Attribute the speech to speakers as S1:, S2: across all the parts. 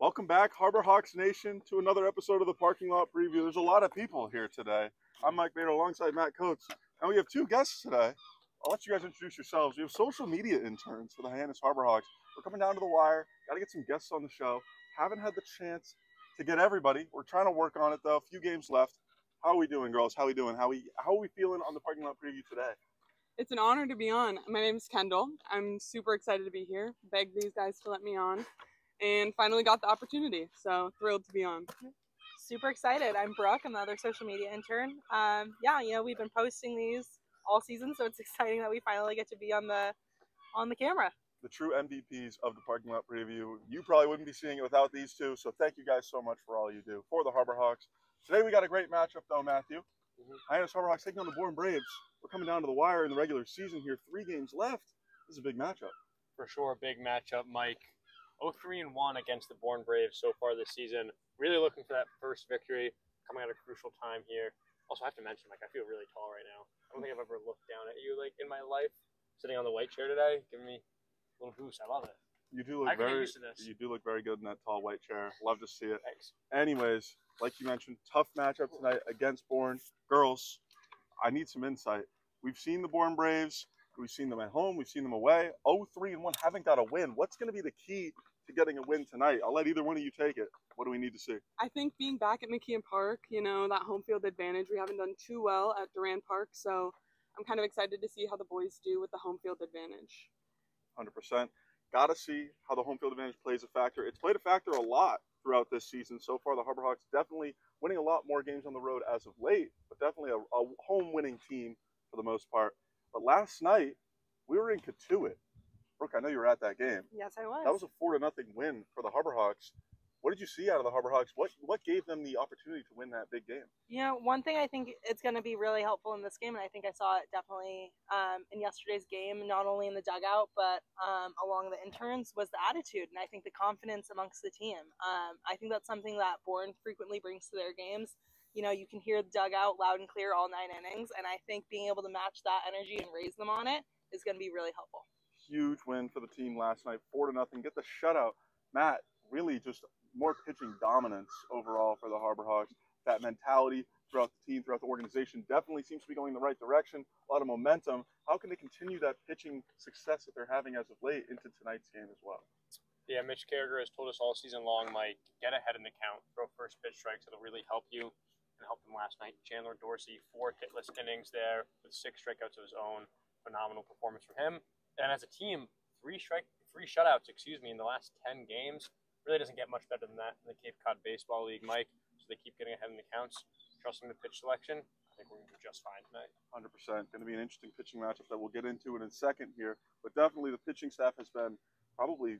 S1: Welcome back, Harbor Hawks Nation, to another episode of the Parking Lot Preview. There's a lot of people here today. I'm Mike Maynard alongside Matt Coates, and we have two guests today. I'll let you guys introduce yourselves. We have social media interns for the Hyannis Harbor Hawks. We're coming down to the wire. Got to get some guests on the show. Haven't had the chance to get everybody. We're trying to work on it, though. A few games left. How are we doing, girls? How are we doing? How are we feeling on the Parking Lot Preview today?
S2: It's an honor to be on. My name is Kendall. I'm super excited to be here. Begged these guys to let me on, and finally got the opportunity. So thrilled to be on.
S3: Super excited. I'm Brooke. I'm the other social media intern. We've been posting these all season, so it's exciting that we finally get to be on the camera.
S1: The true MVPs of the Parking Lot Preview. You probably wouldn't be seeing it without these two, so thank you guys so much for all you do for the Harbor Hawks. Today we got a great matchup, though, Matthew. Hyannis Harbor Hawks taking on the Bourne Braves. We're coming down to the wire in the regular season here. 3 games left. This is a big matchup.
S4: For sure, big matchup, Mike. 0-3-1 against the Bourne Braves so far this season. Really looking for that first victory, coming at a crucial time here. Also, I have to mention, Mike, I feel really tall right now. I don't think I've ever looked down at you like in my life. Sitting on the white chair today, giving me a little boost. I love it.
S1: You do look very good in that tall white chair. Love to see it.
S4: Thanks.
S1: Anyways, like you mentioned, tough matchup tonight against Bourne. Girls, I need some insight. We've seen the Bourne Braves. We've seen them at home. We've seen them away. 0-3-1, haven't got a win. What's going to be the key to getting a win tonight? I'll let either one of you take it. What do we need to see?
S2: I think being back at McKeon Park, that home field advantage, we haven't done too well at Durant Park, so I'm kind of excited to see how the boys do with the home field advantage.
S1: 100%. Got to see how the home field advantage plays a factor. It's played a factor a lot throughout this season. So far, the Harbor Hawks definitely winning a lot more games on the road as of late, but definitely a home-winning team for the most part. But last night, we were in Katuitt. Brooke, I know you were at that game.
S3: Yes, I was.
S1: That was a 4-0 win for the Harbor Hawks. What did you see out of the Harbor Hawks? What gave them the opportunity to win that big game?
S3: One thing I think it's going to be really helpful in this game, and I think I saw it definitely in yesterday's game, not only in the dugout, but along the interns, was the attitude, and I think the confidence amongst the team. I think that's something that Bourne frequently brings to their games. You can hear the dugout loud and clear all 9 innings, and I think being able to match that energy and raise them on it is going to be really helpful.
S1: Huge win for the team last night, 4-0. Get the shutout. Matt, really just more pitching dominance overall for the Harbor Hawks. That mentality throughout the team, throughout the organization, definitely seems to be going in the right direction. A lot of momentum. How can they continue that pitching success that they're having as of late into tonight's game as well?
S4: Yeah, Mitch Carragher has told us all season long, Mike, get ahead in the count, throw first pitch strikes. It'll really help you, and help them last night. Chandler Dorsey, 4 hitless innings there with 6 strikeouts of his own. Phenomenal performance from him. And as a team, 3 shutouts, in the last 10 games. Really doesn't get much better than that in the Cape Cod Baseball League, Mike. So they keep getting ahead in the counts, trusting the pitch selection. I think we're going to do just fine tonight. 100%.
S1: Going to be an interesting pitching matchup that we'll get into in a second here. But definitely the pitching staff has been probably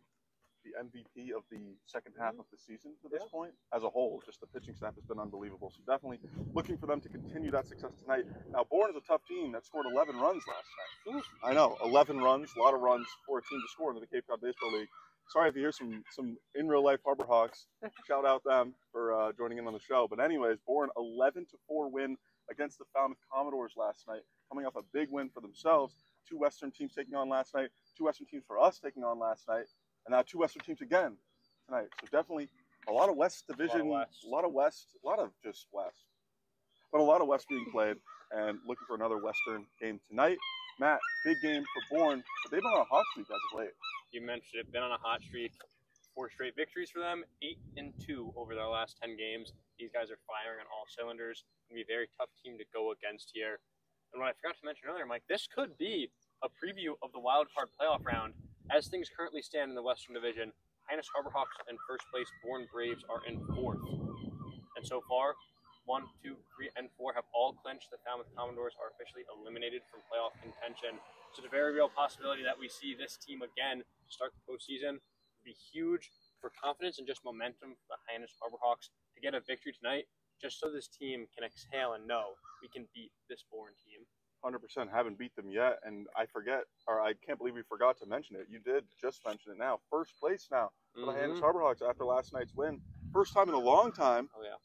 S1: the MVP of the second half of the season to this point. As a whole, just the pitching staff has been unbelievable. So definitely looking for them to continue that success tonight. Now, Bourne is a tough team that scored 11 runs last night. I know, 11 runs, a lot of runs for a team to score in the Cape Cod Baseball League. Sorry if you hear some in real life Harbor Hawks. Shout out them for joining in on the show. But anyways, Bourne 11-4 win against the Falmouth Commodores last night, coming off a big win for themselves. 2 Western teams taking on last night, 2 Western teams for us taking on last night, and now 2 Western teams again tonight. So definitely a lot of West division, a lot of West being played, and looking for another Western game tonight. Matt, big game for Bourne, but they've been on a hot streak as of late.
S4: You mentioned it, been on a hot streak. 4 straight victories for them, 8-2 over their last 10 games. These guys are firing on all cylinders. It's going to be a very tough team to go against here. And what I forgot to mention earlier, Mike, this could be a preview of the wild card playoff round. As things currently stand in the Western Division, Hyannis Harbor Hawks in first place, Bourne Braves are in 4th. And so far, 1, 2, 3, and 4 have all clinched. The Falmouth Commodores are officially eliminated from playoff contention. So it's a very real possibility that we see this team again start the postseason. It would be huge for confidence and just momentum for the Hyannis Harbor Hawks to get a victory tonight, just so this team can exhale and know we can beat this Bourne team.
S1: 100%. Haven't beat them yet, and I can't believe we forgot to mention it. You did just mention it now. First place now for the Hyannis Harbor Hawks after last night's win. First time in a long time.
S4: Oh, yeah.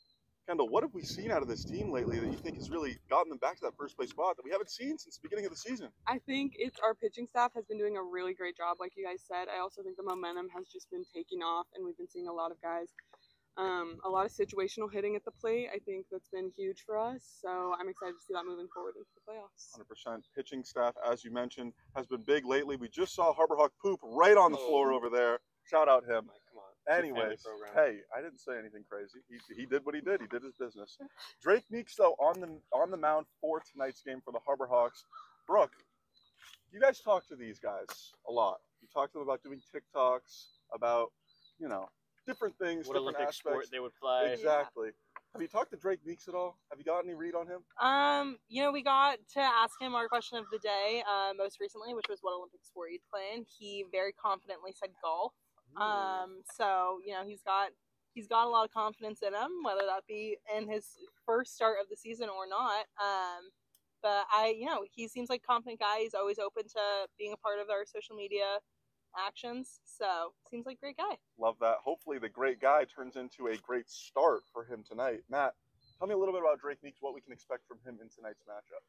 S1: Kendall, what have we seen out of this team lately that you think has really gotten them back to that first place spot that we haven't seen since the beginning of the season?
S2: I think it's our pitching staff has been doing a really great job, like you guys said. I also think the momentum has just been taking off, and we've been seeing a lot of guys, a lot of situational hitting at the plate. I think that's been huge for us, so I'm excited to see that moving forward into the playoffs.
S1: 100%. Pitching staff, as you mentioned, has been big lately. We just saw Harbor Hawk poop right on the floor over there. Shout out him.
S4: Come on.
S1: Anyways, hey, I didn't say anything crazy. He did what he did. He did his business. Drake Meeks, though, on the mound for tonight's game for the Harbor Hawks. Brooke, you guys talk to these guys a lot. You talk to them about doing TikToks, about, you know, different things,
S4: What
S1: different
S4: Olympic
S1: aspects.
S4: sport they would play.
S1: Exactly. Have you talked to Drake Meeks at all? Have you got any read on him?
S3: You know, we got to ask him our question of the day most recently, which was what Olympic sport he'd play in. He very confidently said golf. So you know, he's got a lot of confidence in him, whether that be in his first start of the season or not. But you know, he seems like a confident guy. He's always open to being a part of our social media actions. So seems like a great guy.
S1: Love that. Hopefully the great guy turns into a great start for him tonight. Matt, tell me a little bit about Drake Meeks, what we can expect from him in tonight's matchup.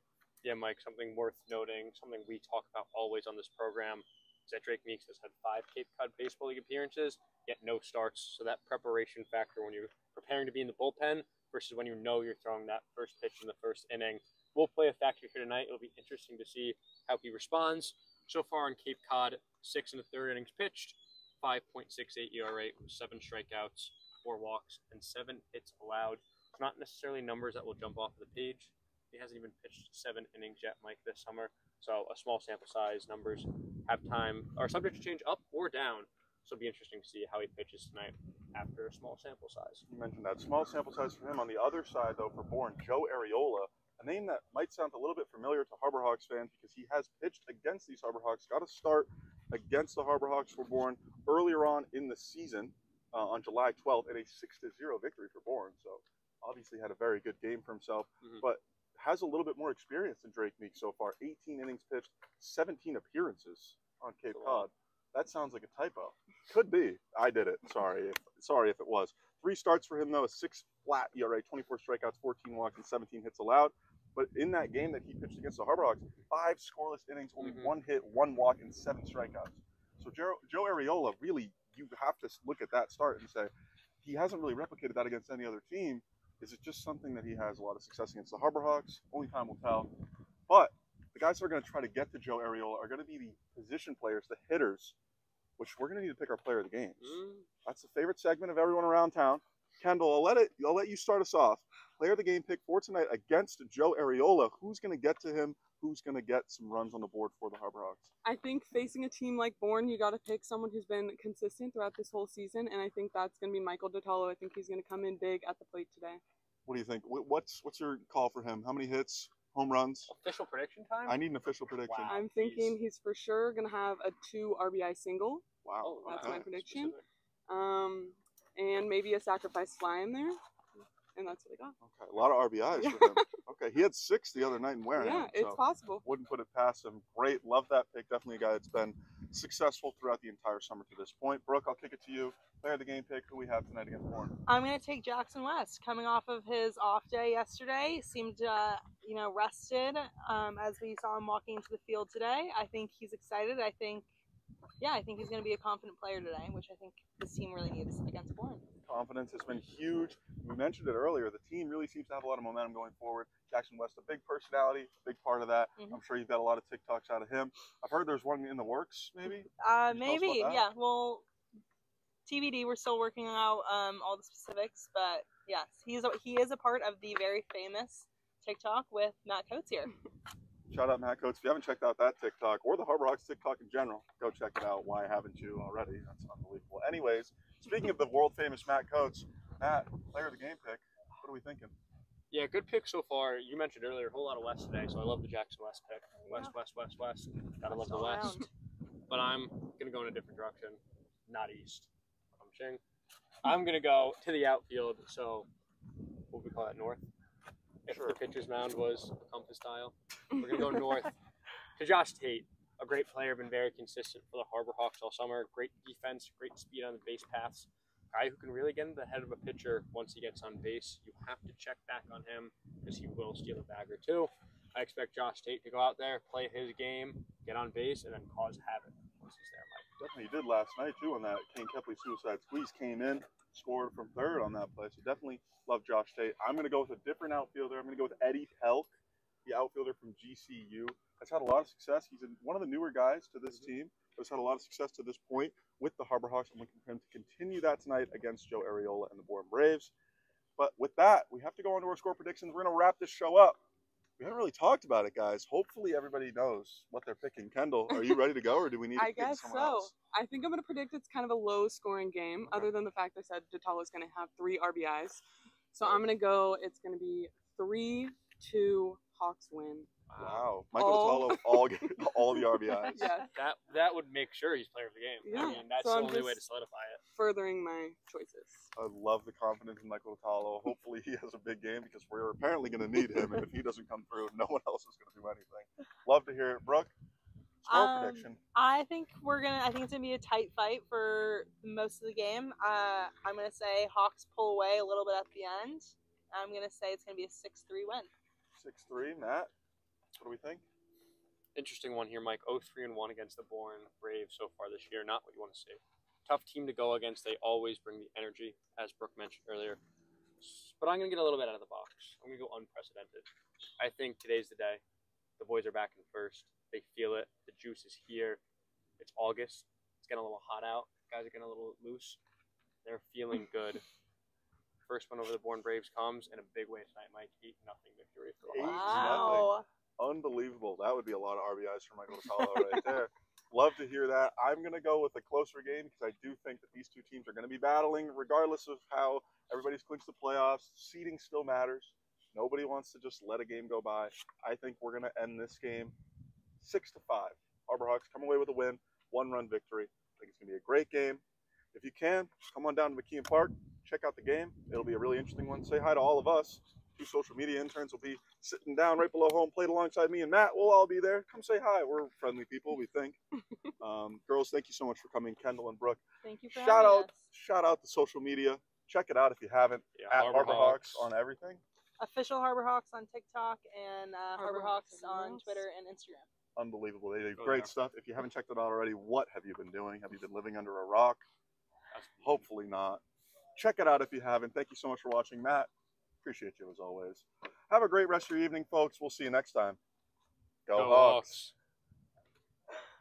S4: Yeah, Mike, something worth noting, something we talk about always on this program, is that Drake Meeks has had 5 Cape Cod Baseball League appearances, yet no starts. So that preparation factor when you're preparing to be in the bullpen versus when you know you're throwing that first pitch in the first inning will play a factor here tonight. It'll be interesting to see how he responds. So far in Cape Cod, 6 1/3 innings pitched, 5.68 ERA, 7 strikeouts, 4 walks, and 7 hits allowed. It's not necessarily numbers that will jump off of the page. He hasn't even pitched 7 innings yet, Mike, this summer. So a small sample size, numbers have time, are subject to change up or down. So it'll be interesting to see how he pitches tonight after a small sample size.
S1: You mentioned that small sample size for him. On the other side, though, for Bourne, Joe Areola, a name that might sound a little bit familiar to Harbor Hawks fans because he has pitched against these Harbor Hawks. Got a start against the Harbor Hawks for Bourne earlier on in the season on July 12th in a 6-0 victory for Bourne. So obviously had a very good game for himself, but has a little bit more experience than Drake Meeks so far. 18 innings pitched, 17 appearances on Cape Cod. That sounds like a typo. Could be. I did it. Sorry if it was. 3 starts for him, though, a 6 flat ERA, 24 strikeouts, 14 walks, and 17 hits allowed. But in that game that he pitched against the Harbor Hawks, 5 scoreless innings, only 1 hit, 1 walk, and 7 strikeouts. So Joe Areola, really, you have to look at that start and say, he hasn't really replicated that against any other team. Is it just something that he has a lot of success against the Harbor Hawks? Only time will tell. But the guys that are going to try to get to Joe Areola are going to be the position players, the hitters, which we're going to need to pick our player of the games. That's the favorite segment of everyone around town. Kendall, I'll let you start us off. Player of the game pick for tonight against Joe Areola. Who's going to get to him? Who's going to get some runs on the board for the Harbor Hawks?
S2: I think facing a team like Bourne, you got to pick someone who's been consistent throughout this whole season, and I think that's going to be Michael Dottolo. I think he's going to come in big at the plate today.
S1: What do you think? What's your call for him? How many hits, home runs?
S4: Official prediction time?
S1: I need an official prediction.
S4: Wow.
S2: I'm thinking he's for sure going to have a 2 RBI single.
S1: Wow.
S2: That's my prediction. And maybe a sacrifice fly in there. And that's what I got.
S1: Okay, a lot of RBIs for him. Okay, he had 6 the other night in Wareham.
S2: Yeah, it's possible.
S1: Wouldn't put it past him. Great, love that pick. Definitely a guy that's been successful throughout the entire summer to this point. Brooke, I'll kick it to you. Player of the game pick, who we have tonight against Bourne.
S3: I'm going to take Jackson West. Coming off of his off day yesterday, seemed rested as we saw him walking into the field today. I think he's excited. I think he's going to be a confident player today, which I think this team really needs against Bourne.
S1: Confidence has been huge. We mentioned it earlier. The team really seems to have a lot of momentum going forward. Jackson West, a big personality, a big part of that. I'm sure you've got a lot of TikToks out of him. I've heard there's one in the works, maybe?
S3: Maybe, yeah. Well, TBD, we're still working out all the specifics, but yes, he is a part of the very famous TikTok with Matt Coates here.
S1: Shout out Matt Coates. If you haven't checked out that TikTok or the Harbor Hawks TikTok in general, go check it out. Why haven't you already? That's unbelievable. Anyways, speaking of the world famous Matt Coates, Matt, player of the game pick, what are we thinking?
S4: Yeah, good pick so far. You mentioned earlier a whole lot of West today, so I love the Jackson West pick. West. Gotta love the West. But I'm going to go in a different direction, not east. I'm going to go to the outfield, so what would we call that, north? If the pitcher's mound was a compass dial. We're going to go north to Josh Tate, a great player, been very consistent for the Harbor Hawks all summer. Great defense, great speed on the base paths. guy who can really get into the head of a pitcher once he gets on base. You have to check back on him because he will steal a bag or two. I expect Josh Tate to go out there, play his game, get on base, and then cause havoc once he's there, Mike.
S1: Definitely did last night, too, on that Kane Kepley suicide squeeze. Came in, scored from third on that play. So definitely love Josh Tate. I'm going to go with a different outfielder. I'm going to go with Eddie Pelk, the outfielder from GCU. Has had a lot of success. He's one of the newer guys to this team. Has had a lot of success to this point with the Harbor Hawks. I'm looking for him to continue that tonight against Joe Arriola and the Bourne Braves. But with that, we have to go on to our score predictions. We're going to wrap this show up. We haven't really talked about it, guys. Hopefully everybody knows what they're picking. Kendall, are you ready to go, or do we need to pick someone else?
S2: I think I'm going to predict it's kind of a low-scoring game, other than the fact I said Dottalo's going to have 3 RBIs. So I'm going to go, it's going to be 3-2 Hawks win.
S1: Wow. Michael Dottalo, all the RBIs.
S2: Yeah.
S4: That would make sure he's player of the game.
S2: Yeah.
S4: I mean, that's the only way to solidify it.
S2: Furthering my choices.
S1: I love the confidence in Michael Dottalo. Hopefully he has a big game because we're apparently going to need him. And if he doesn't come through, no one else is going to do anything. Love to hear it. Brooke, score prediction.
S3: I think it's gonna be a tight fight for most of the game. I'm gonna say Hawks pull away a little bit at the end. I'm gonna say it's gonna be a 6-3 win.
S1: 6-3, Matt. What do we think?
S4: Interesting one here, Mike. 0-3-1 against the Bourne Braves so far this year. Not what you want to see. Tough team to go against. They always bring the energy, as Brooke mentioned earlier. But I'm going to get a little bit out of the box. I'm going to go unprecedented. I think today's the day. The boys are back in first. They feel it. The juice is here. It's August. It's getting a little hot out. Guys are getting a little loose. They're feeling good. First one over the Bourne Braves comes in a big way tonight, Mike. 8-0 victory for the Hawks.
S3: Wow.
S1: Unbelievable. That would be a lot of RBIs for Michael Dottalo right there. Love to hear that. I'm going to go with a closer game because I do think that these two teams are going to be battling regardless of how everybody's clinched the playoffs. Seeding still matters. Nobody wants to just let a game go by. I think we're going to end this game 6-5. Harbor Hawks come away with a win, 1-run victory. I think it's going to be a great game. If you can, come on down to McKeon Park. Check out the game. It'll be a really interesting one. Say hi to all of us. 2 social media interns will be sitting down right below home plate alongside me and Matt. We'll all be there. Come say hi. We're friendly people, we think. Girls, thank you so much for coming. Kendall and Brooke.
S3: Thank you for having us.
S1: Shout out the social media. Check it out if you haven't.
S4: Yeah,
S1: at Harbor Hawks on everything.
S3: Official Harbor Hawks on TikTok and Harbor Hawks on Twitter and Instagram.
S1: Unbelievable. They do great stuff. If you haven't checked it out already, what have you been doing? Have you been living under a rock? Hopefully not. Check it out if you haven't. Thank you so much for watching, Matt. Appreciate you as always. Have a great rest of your evening, folks. We'll see you next time. Go Hawks.